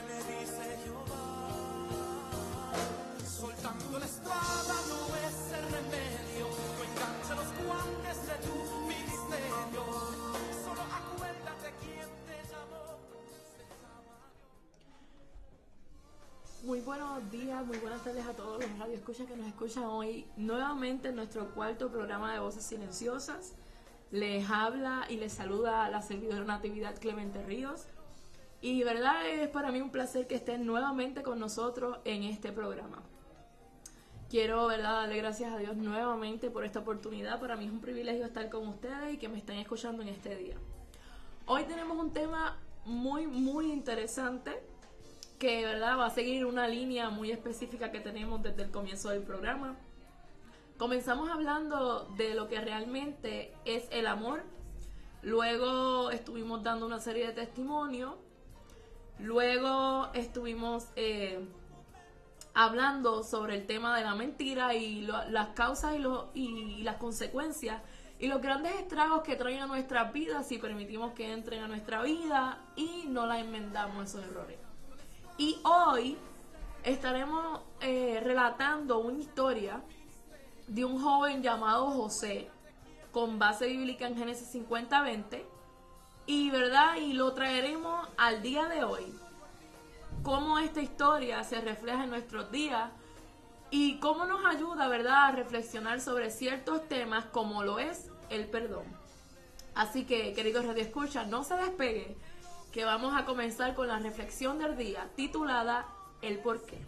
me dice Jehová. Soltando la espada no es el remedio, no engancha los guantes de tu ministerio. Solo acuérdate quién te llamó. Muy buenos días, muy buenas tardes a todos los radioescuchas que nos escuchan hoy nuevamente en nuestro cuarto programa de Voces Silenciosas. Les habla y les saluda la servidora Natividad Clemente Ríos. Y verdad es para mí un placer que estén nuevamente con nosotros en este programa. Quiero darle gracias a Dios nuevamente por esta oportunidad. Para mí es un privilegio estar con ustedes y que me estén escuchando en este día. Hoy tenemos un tema muy interesante que va a seguir una línea muy específica que tenemos desde el comienzo del programa. Comenzamos hablando de lo que realmente es el amor. Luego estuvimos dando una serie de testimonios. Luego estuvimos hablando sobre el tema de la mentira y las causas y las consecuencias y los grandes estragos que traen a nuestras vidas si permitimos que entren a nuestra vida y no la enmendamos esos errores. Y hoy estaremos relatando una historia de un joven llamado José, con base bíblica en Génesis 50:20, y lo traeremos al día de hoy. Cómo esta historia se refleja en nuestros días y cómo nos ayuda, a reflexionar sobre ciertos temas como lo es el perdón. Así que, queridos radioescuchas, no se despegue, que vamos a comenzar con la reflexión del día titulada El porqué.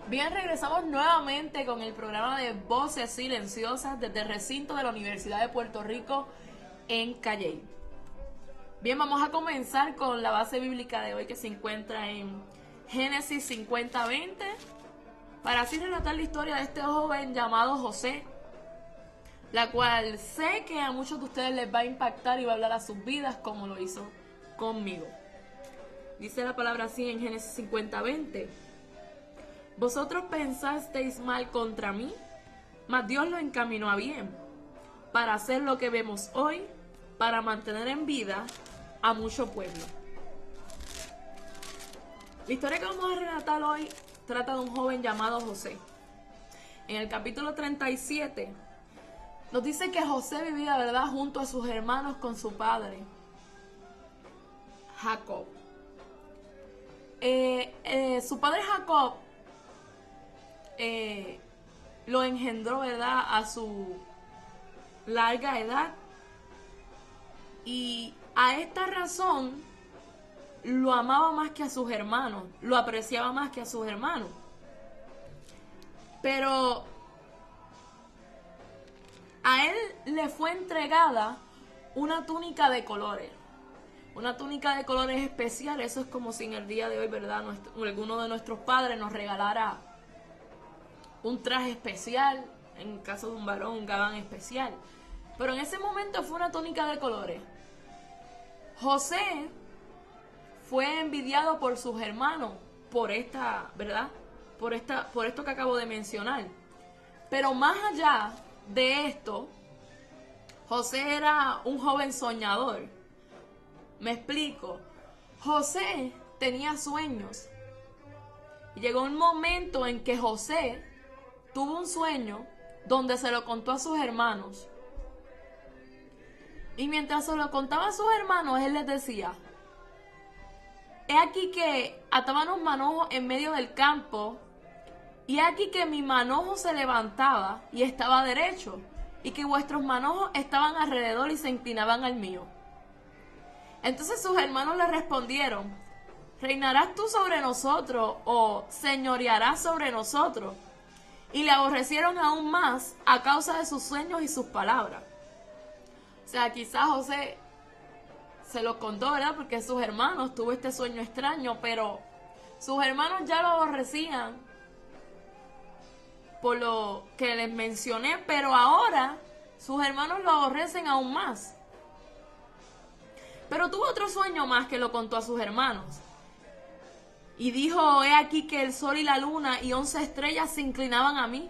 Bien, regresamos nuevamente con el programa de Voces Silenciosas desde el recinto de la Universidad de Puerto Rico en Calley. Bien, vamos a comenzar con la base bíblica de hoy que se encuentra en Génesis 50:20, para así relatar la historia de este joven llamado José, la cual sé que a muchos de ustedes les va a impactar y va a hablar a sus vidas como lo hizo conmigo. Dice la palabra así en Génesis 50:20. Vosotros pensasteis mal contra mí, mas Dios lo encaminó a bien, para hacer lo que vemos hoy, para mantener en vida a mucho pueblo. La historia que vamos a relatar hoy trata de un joven llamado José. en el capítulo 37, nos dice que José vivía, ¿verdad?, junto a sus hermanos con su padre, Jacob. Su padre Jacob lo engendró, ¿verdad?, a su larga edad. Y a esta razón lo amaba más que a sus hermanos, lo apreciaba más que a sus hermanos. Pero a él le fue entregada una túnica de colores. Una túnica de colores especial. Eso es como si en el día de hoy, ¿verdad?, alguno de nuestros padres nos regalara un traje especial. En el caso de un varón, un gabán especial. Pero en ese momento fue una túnica de colores. José fue envidiado por sus hermanos por esta, ¿verdad?, por esto que acabo de mencionar. Pero más allá de esto, José era un joven soñador. Me explico. José tenía sueños. Y llegó un momento en que José tuvo un sueño donde se lo contó a sus hermanos. Y mientras se lo contaba a sus hermanos, él les decía: he aquí que ataban un manojo en medio del campo, y he aquí que mi manojo se levantaba y estaba derecho, y que vuestros manojos estaban alrededor y se inclinaban al mío. Entonces sus hermanos le respondieron: ¿reinarás tú sobre nosotros o señorearás sobre nosotros? Y le aborrecieron aún más a causa de sus sueños y sus palabras. O sea, quizás José se lo contó, ¿verdad?, porque sus hermanos tuvo este sueño extraño, pero sus hermanos ya lo aborrecían por lo que les mencioné, pero ahora sus hermanos lo aborrecen aún más. Pero tuvo otro sueño más que lo contó a sus hermanos. Y dijo: he aquí que el sol y la luna y 11 estrellas se inclinaban a mí.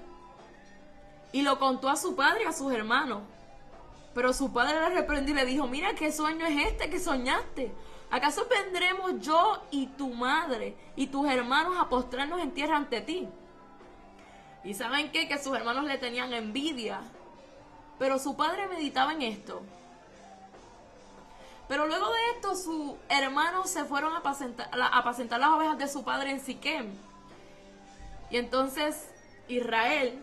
Y lo contó a su padre y a sus hermanos. Pero su padre le reprendió y le dijo: mira, ¿qué sueño es este que soñaste? ¿Acaso vendremos yo y tu madre y tus hermanos a postrarnos en tierra ante ti? ¿Y saben qué? Que sus hermanos le tenían envidia. Pero su padre meditaba en esto. Pero luego de esto, sus hermanos se fueron a apacentar las ovejas de su padre en Siquem. Y entonces Israel,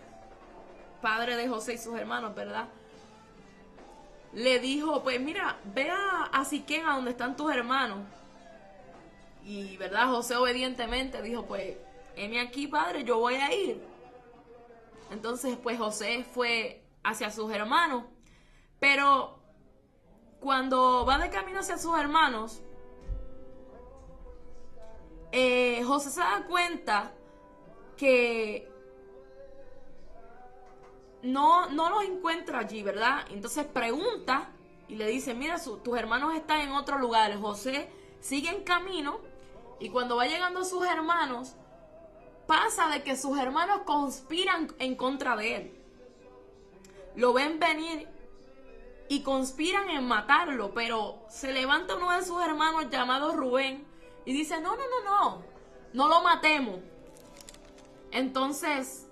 padre de José y sus hermanos, ¿verdad?, le dijo: pues mira, ve a Siquem, a donde están tus hermanos. Y, ¿verdad?, José obedientemente dijo: pues, heme aquí, padre, yo voy a ir. Entonces, pues José fue hacia sus hermanos. Pero cuando va de camino hacia sus hermanos, José se da cuenta que no los encuentra allí, ¿verdad? Entonces pregunta y le dice: mira, tus hermanos están en otro lugar. José sigue en camino y cuando va llegando a sus hermanos, pasa de que sus hermanos conspiran en contra de él. Lo ven venir y conspiran en matarlo, pero se levanta uno de sus hermanos llamado Rubén y dice: no lo matemos. Entonces,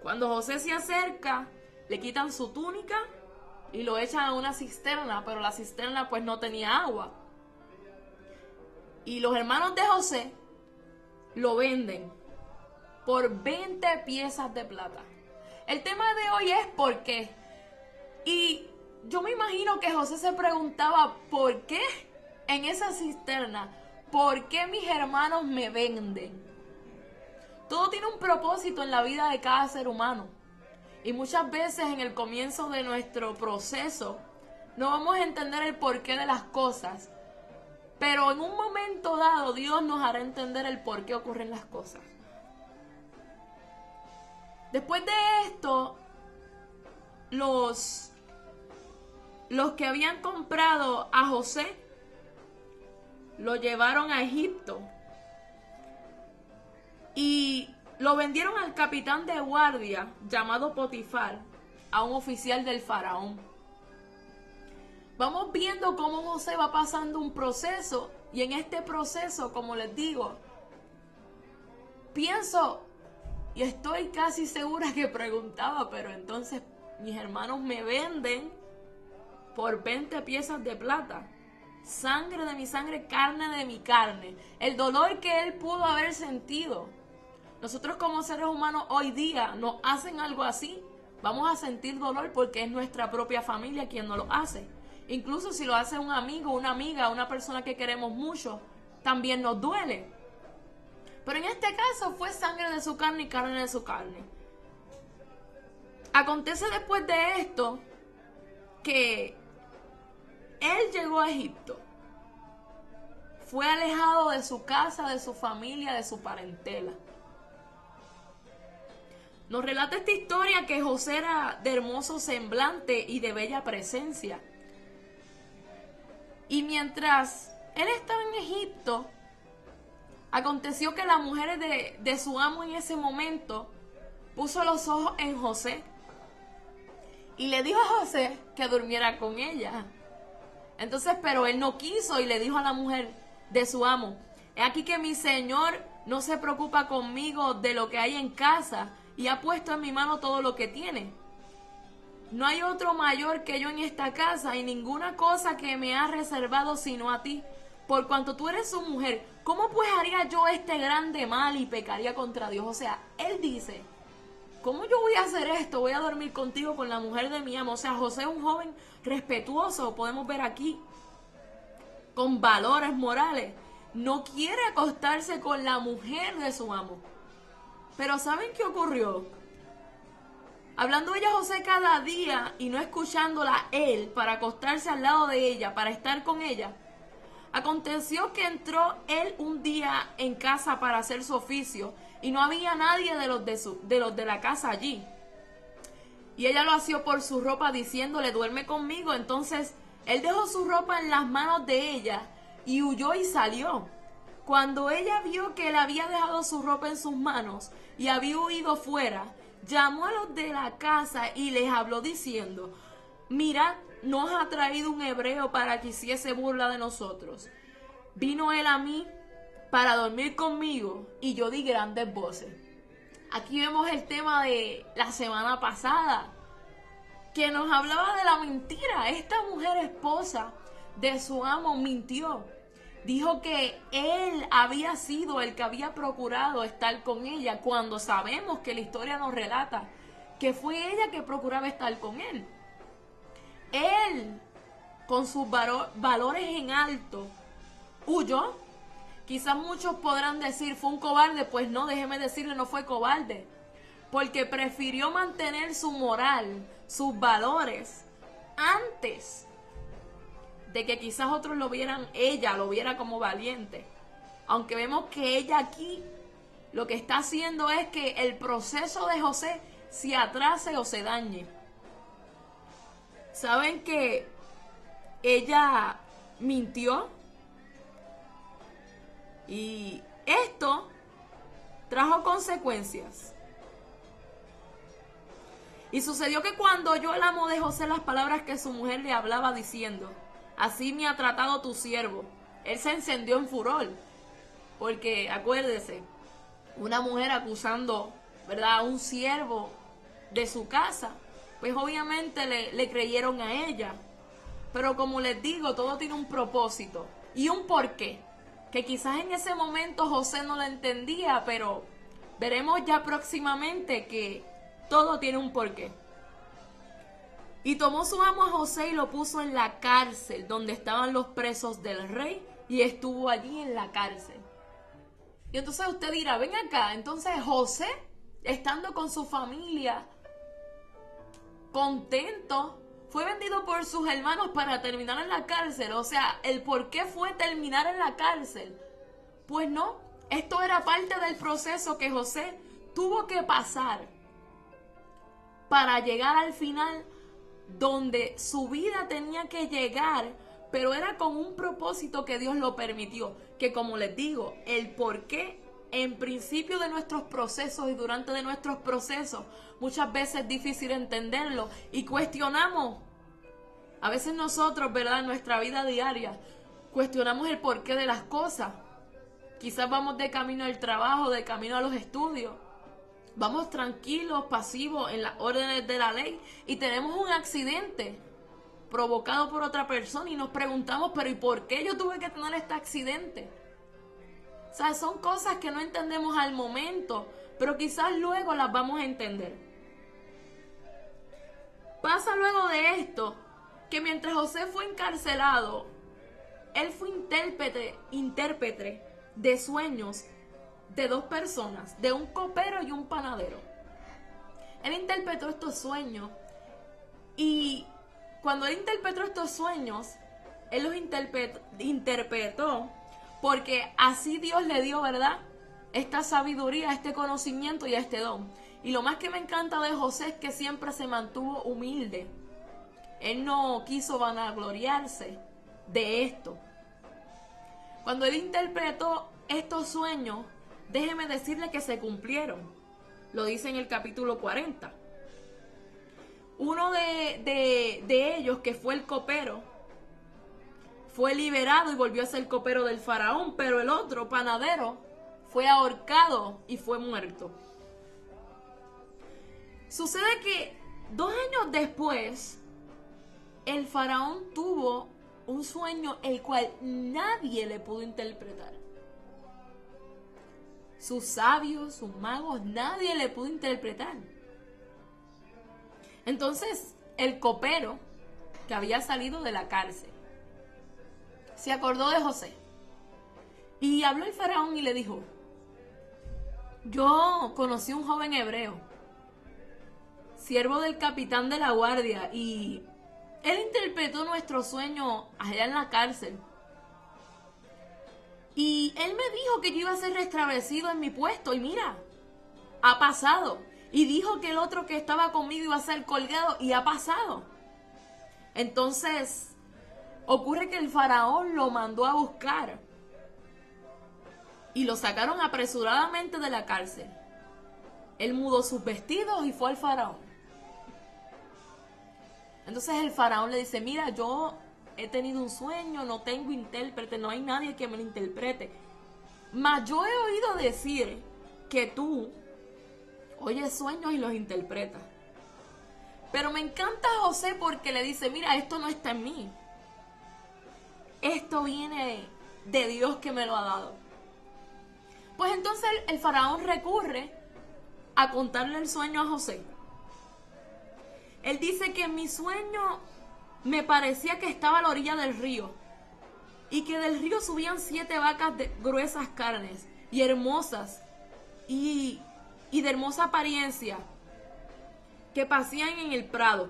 cuando José se acerca, le quitan su túnica y lo echan a una cisterna, pero la cisterna pues no tenía agua. Y los hermanos de José lo venden por 20 piezas de plata. El tema de hoy es ¿por qué? Y yo me imagino que José se preguntaba: ¿por qué en esa cisterna? ¿Por qué mis hermanos me venden? Todo tiene un propósito en la vida de cada ser humano. Y muchas veces en el comienzo de nuestro proceso no vamos a entender el porqué de las cosas. Pero en un momento dado Dios nos hará entender el por qué ocurren las cosas. Después de esto, los que habían comprado a José lo llevaron a Egipto y lo vendieron al capitán de guardia llamado Potifar, a un oficial del faraón. Vamos viendo cómo José va pasando un proceso, y en este proceso, como les digo, pienso Y estoy casi segura que preguntaba, pero entonces mis hermanos me venden por 20 piezas de plata. Sangre de mi sangre, carne de mi carne. El dolor que él pudo haber sentido. Nosotros como seres humanos hoy día nos hacen algo así, vamos a sentir dolor porque es nuestra propia familia quien nos lo hace. Incluso si lo hace un amigo, una amiga, una persona que queremos mucho, también nos duele. Pero en este caso fue sangre de su carne y carne de su carne. Acontece después de esto que él llegó a Egipto. Fue alejado de su casa, de su familia, de su parentela. Nos relata esta historia que José era de hermoso semblante y de bella presencia. Y mientras él estaba en Egipto, aconteció que la mujer de su amo en ese momento puso los ojos en José y le dijo a José que durmiera con ella. Entonces, pero él no quiso y le dijo a la mujer de su amo: he aquí que mi señor no se preocupa conmigo de lo que hay en casa y ha puesto en mi mano todo lo que tiene. No hay otro mayor que yo en esta casa y ninguna cosa que me ha reservado sino a ti. Por cuanto tú eres su mujer, ¿cómo pues haría yo este grande mal y pecaría contra Dios? O sea, él dice: ¿cómo yo voy a hacer esto? Voy a dormir contigo con la mujer de mi amo. O sea, José es un joven respetuoso, podemos ver aquí, con valores morales. No quiere acostarse con la mujer de su amo. Pero ¿saben qué ocurrió? Hablando ella a José cada día y no escuchándola él para acostarse al lado de ella, para estar con ella, aconteció que entró él un día en casa para hacer su oficio y no había nadie de los de la casa allí. Y ella lo asió por su ropa diciéndole: duerme conmigo. Entonces él dejó su ropa en las manos de ella y huyó y salió. Cuando ella vio que él había dejado su ropa en sus manos y había huido fuera, llamó a los de la casa y les habló diciendo: mirad, nos ha traído un hebreo para que hiciese burla de nosotros. Vino él a mí para dormir conmigo y yo di grandes voces. Aquí vemos el tema de la semana pasada, que nos hablaba de la mentira. Esta mujer esposa de su amo mintió. Dijo que él había sido el que había procurado estar con ella, cuando sabemos que la historia nos relata que fue ella que procuraba estar con él. Él, con sus valores en alto, huyó. Quizás muchos podrán decir: fue un cobarde. Pues no, déjeme decirle, no fue cobarde, porque prefirió mantener su moral, sus valores, antes de que quizás otros lo vieran, ella lo viera como valiente. Aunque vemos que ella aquí lo que está haciendo es que el proceso de José se atrase o se dañe. ¿Saben que ella mintió? Y esto trajo consecuencias. Y sucedió que cuando oyó el amo de José las palabras que su mujer le hablaba diciendo: así me ha tratado tu siervo, él se encendió en furor. Porque acuérdese, una mujer acusando, ¿verdad?, a un siervo de su casa, pues obviamente le creyeron a ella. Pero como les digo, todo tiene un propósito y un porqué, que quizás en ese momento José no lo entendía, pero veremos ya próximamente que todo tiene un porqué. Y tomó su amo a José y lo puso en la cárcel donde estaban los presos del rey, y estuvo allí en la cárcel. Y entonces usted dirá: ven acá, entonces José, estando con su familia, contento, fue vendido por sus hermanos para terminar en la cárcel. O sea, ¿el por qué fue terminar en la cárcel? Pues no, esto era parte del proceso que José tuvo que pasar para llegar al final donde su vida tenía que llegar, pero era con un propósito que Dios lo permitió. Que, como les digo, el por qué en principio de nuestros procesos y durante de nuestros procesos muchas veces es difícil entenderlo y cuestionamos. A veces nosotros, ¿verdad?, en nuestra vida diaria cuestionamos el porqué de las cosas. Quizás vamos de camino al trabajo, de camino a los estudios, vamos tranquilos, pasivos en las órdenes de la ley y tenemos un accidente provocado por otra persona y nos preguntamos, pero ¿y por qué yo tuve que tener este accidente? O sea, son cosas que no entendemos al momento, pero quizás luego las vamos a entender. Pasa luego de esto, que mientras José fue encarcelado, él fue intérprete de sueños de dos personas, de un copero y un panadero. Él interpretó estos sueños y cuando él interpretó estos sueños, él los interpretó porque así Dios le dio, ¿verdad?, esta sabiduría, este conocimiento y este don. Y lo más que me encanta de José es que siempre se mantuvo humilde. Él no quiso vanagloriarse de esto. Cuando él interpretó estos sueños, déjeme decirle que se cumplieron. Lo dice en el capítulo 40. Uno de ellos, que fue el copero, fue liberado y volvió a ser copero del faraón, pero el otro, panadero, fue ahorcado y fue muerto. Sucede que 2 años después, el faraón tuvo un sueño el cual nadie le pudo interpretar. Sus sabios, sus magos, nadie le pudo interpretar. Entonces, el copero, que había salido de la cárcel, se acordó de José. Y habló el faraón y le dijo: yo conocí un joven hebreo, siervo del capitán de la guardia, y él interpretó nuestro sueño allá en la cárcel. Y él me dijo que yo iba a ser restablecido en mi puesto. Y mira, ha pasado. Y dijo que el otro que estaba conmigo iba a ser colgado. Y ha pasado. Entonces, ocurre que el faraón lo mandó a buscar. Y lo sacaron apresuradamente de la cárcel. Él mudó sus vestidos y fue al faraón. Entonces el faraón le dice: mira, yo he tenido un sueño, no tengo intérprete, no hay nadie que me lo interprete. Mas yo he oído decir que tú oyes sueños y los interpretas. Pero me encanta José porque le dice: mira, esto no está en mí. Esto viene de Dios que me lo ha dado. Pues entonces el faraón recurre a contarle el sueño a José. Él dice que en mi sueño me parecía que estaba a la orilla del río y que del río subían 7 vacas de gruesas carnes y hermosas y de hermosa apariencia que pasían en el prado,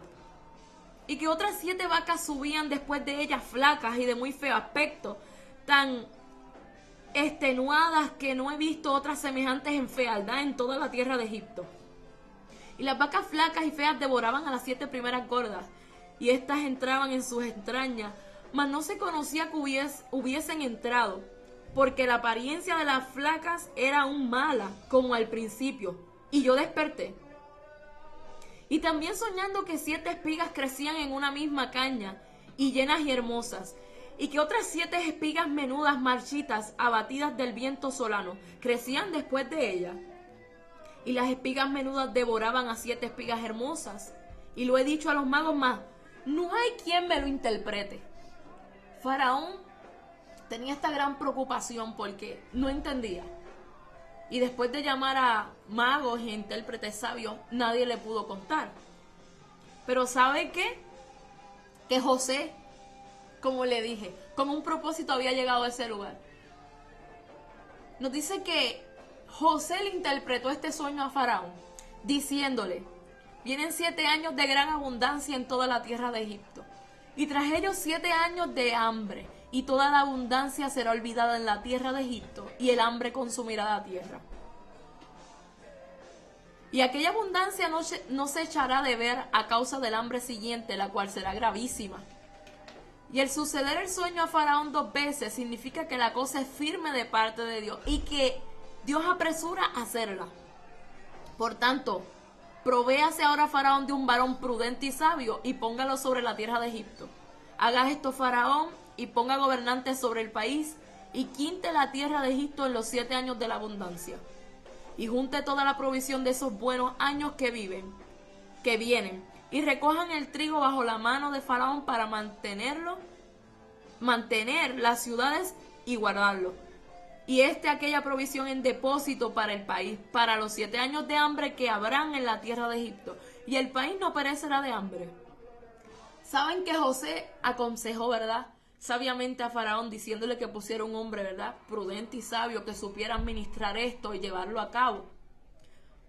y que otras 7 vacas subían después de ellas flacas y de muy feo aspecto, tan extenuadas que no he visto otras semejantes en fealdad en toda la tierra de Egipto. Y las vacas flacas y feas devoraban a las 7 primeras gordas, y éstas entraban en sus entrañas, mas no se conocía que hubiesen entrado, porque la apariencia de las flacas era aún mala, como al principio. Y yo desperté. Y también soñando que 7 espigas crecían en una misma caña, y llenas y hermosas, y que otras 7 espigas menudas, marchitas, abatidas del viento solano, crecían después de ellas. Y las espigas menudas devoraban a 7 espigas hermosas. Y lo he dicho a los magos, más no hay quien me lo interprete. Faraón tenía esta gran preocupación porque no entendía. Y después de llamar a magos e intérpretes sabios, nadie le pudo contar. Pero ¿sabe qué? Que José, como le dije, con un propósito había llegado a ese lugar. Nos dice que José le interpretó este sueño a Faraón, diciéndole: vienen 7 años de gran abundancia en toda la tierra de Egipto, y tras ellos 7 años de hambre, y toda la abundancia será olvidada en la tierra de Egipto, y el hambre consumirá la tierra. Y aquella abundancia no se echará de ver a causa del hambre siguiente, la cual será gravísima. Y el suceder el sueño a Faraón 2 veces significa que la cosa es firme de parte de Dios, y que Dios apresura a hacerla. Por tanto, provéase ahora Faraón de un varón prudente y sabio, y póngalo sobre la tierra de Egipto. Haga esto Faraón, y ponga gobernantes sobre el país, y quinte la tierra de Egipto en los 7 años de la abundancia. y junte toda la provisión de esos buenos años que vienen, y recojan el trigo bajo la mano de Faraón para mantener las ciudades y guardarlo. Y aquella provisión en depósito para el país, para los 7 años de hambre que habrán en la tierra de Egipto, y el país no perecerá de hambre. Saben que José aconsejó, ¿verdad?, sabiamente a Faraón, diciéndole que pusiera un hombre, ¿verdad?, prudente y sabio, que supiera administrar esto y llevarlo a cabo.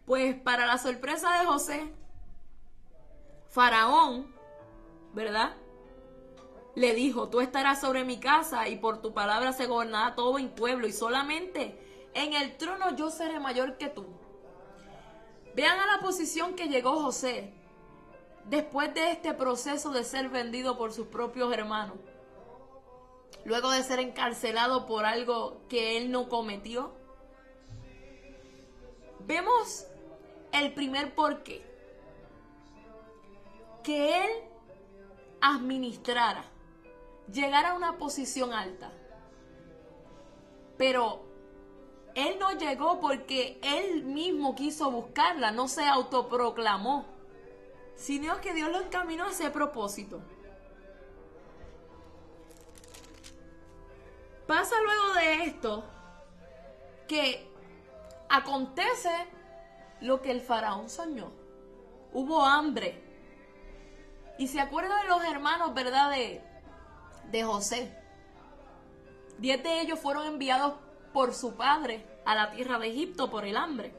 Pues para la sorpresa de José, Faraón, ¿verdad?, le dijo: tú estarás sobre mi casa y por tu palabra se gobernará todo mi pueblo, y solamente en el trono yo seré mayor que tú. Vean a la posición que llegó José después de este proceso de ser vendido por sus propios hermanos, luego de ser encarcelado por algo que él no cometió. Vemos el primer porqué: que él administrara, llegara a una posición alta. Pero él no llegó porque él mismo quiso buscarla, no se autoproclamó, sino que Dios lo encaminó a ese propósito. Pasa luego de esto que acontece lo que el faraón soñó. Hubo hambre. Y se acuerda de los hermanos, ¿verdad?, de José. 10 de ellos fueron enviados por su padre a la tierra de Egipto por el hambre.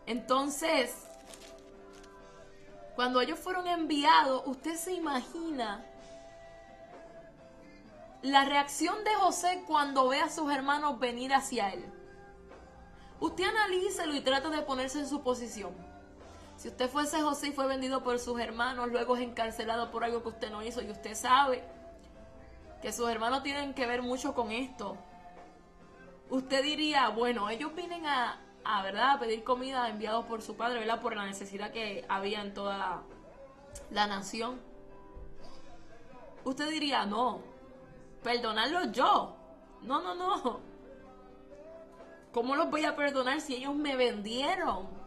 Entonces, cuando ellos fueron enviados, usted se imagina la reacción de José cuando ve a sus hermanos venir hacia él. Usted analícelo y trata de ponerse en su posición. Si usted fuese José y fue vendido por sus hermanos, luego es encarcelado por algo que usted no hizo, y usted sabe que sus hermanos tienen que ver mucho con esto, usted diría: bueno, ellos vienen ¿verdad?, a pedir comida enviados por su padre, ¿verdad?, por la necesidad que había en toda la nación. Usted diría: no, perdonarlos yo. No. ¿Cómo los voy a perdonar si ellos me vendieron?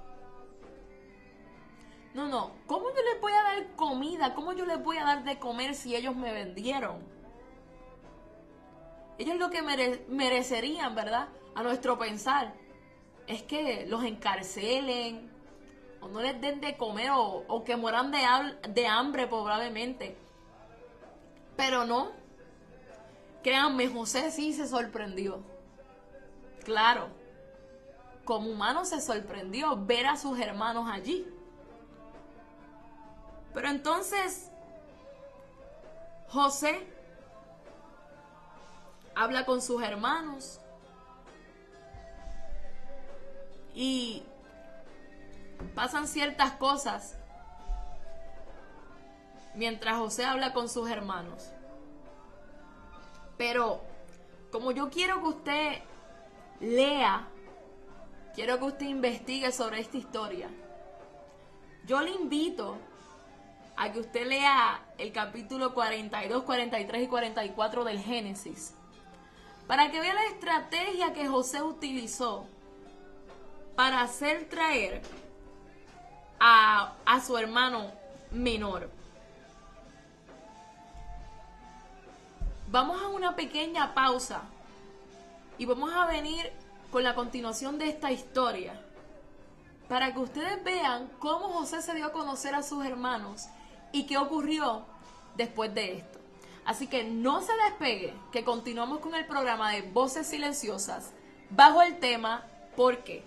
No. ¿Cómo yo les voy a dar comida? ¿Cómo yo les voy a dar de comer si ellos me vendieron? Ellos lo que merecerían, ¿verdad?, a nuestro pensar, es que los encarcelen, o no les den de comer, o que mueran de hambre probablemente. Pero no. Créanme, José sí se sorprendió. Claro, como humano se sorprendió ver a sus hermanos allí. Pero entonces José habla con sus hermanos y pasan ciertas cosas mientras José habla con sus hermanos. Pero como yo quiero que usted lea, quiero que usted investigue sobre esta historia, yo le invito a que usted lea el capítulo 42, 43 y 44 del Génesis, para que vea la estrategia que José utilizó para hacer traer a su hermano menor. Vamos a una pequeña pausa y vamos a venir con la continuación de esta historia, para que ustedes vean cómo José se dio a conocer a sus hermanos y qué ocurrió después de esto. Así que no se despegue, que continuamos con el programa de Voces Silenciosas bajo el tema ¿Por qué?